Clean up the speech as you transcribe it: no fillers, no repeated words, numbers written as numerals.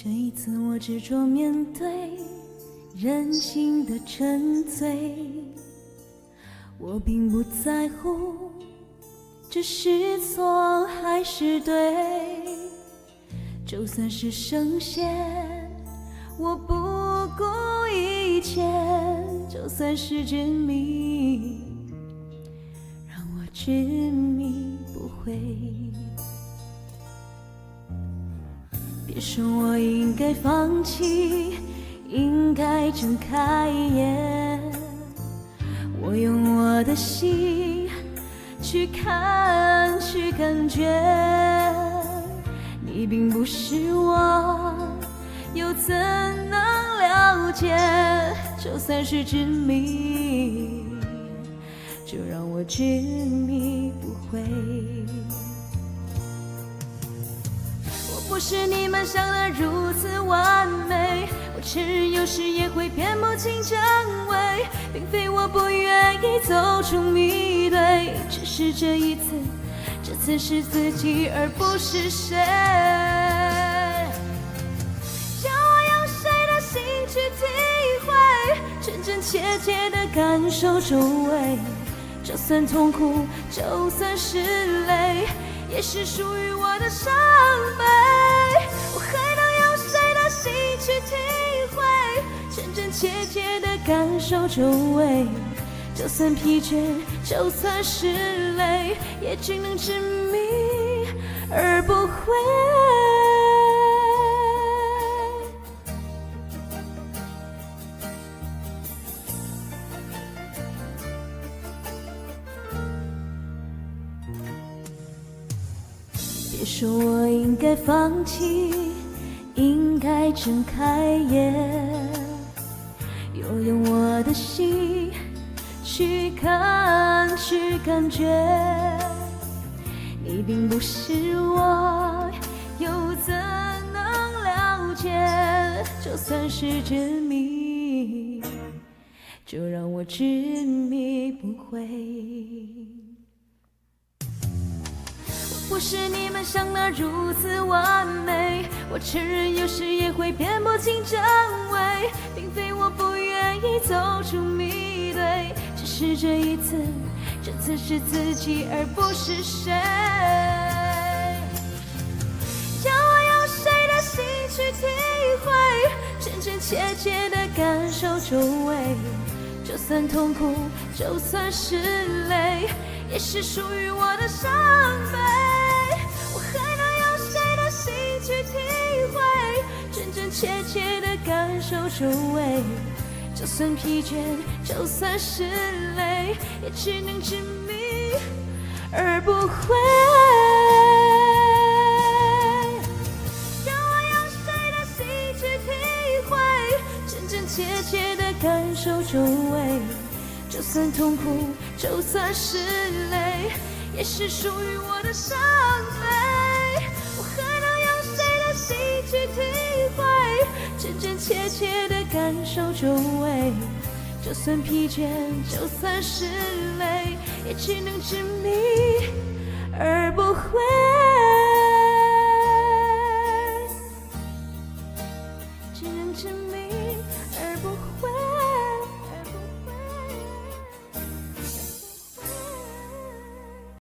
这一次我执着面对，任性的沉醉，我并不在乎这是错还是对，就算是圣贤我不顾一切，就算是执迷让我执迷不悔。别说我应该放弃，应该睁开眼，我用我的心去看去感觉，你并不是我，又怎能了解？就算是执迷，就让我执迷不悔。我不是你们想的如此完美，我承认有时也会辨不清真伪，并非我不愿意走出迷堆，只是这一次，这次是自己而不是谁。叫我用谁的心去体会，真真切切的感受周围，就算痛苦，就算是泪，也是属于我的伤悲。我还能用谁的心去体会，真真切切的感受周围，就算疲倦，就算是累，也只能执迷而不悔。别说我应该放弃，应该睁开眼，又用我的心去看去感觉，你并不是我，又怎能了解？就算是执迷，就让我执迷不悔。不是你们想的如此完美，我承认有时也会辨不清真伪，并非我不愿意走出迷堆，只是这一次，这次是自己而不是谁。叫我用谁的心去体会，真真切切的感受周围，就算痛苦，就算是泪，也是属于我的伤悲。我还能用谁的心去体会，真真切切的感受周围，就算疲倦，就算是累，也只能执迷而不悔。让我用谁的心去体会，真真切切的感受周围，就算痛苦，就算是累，也是属于我的伤悲。我还能用谁的心去体会，真真切切的感受周围，就算疲倦，就算是累，也只能执迷而不悔。只能执迷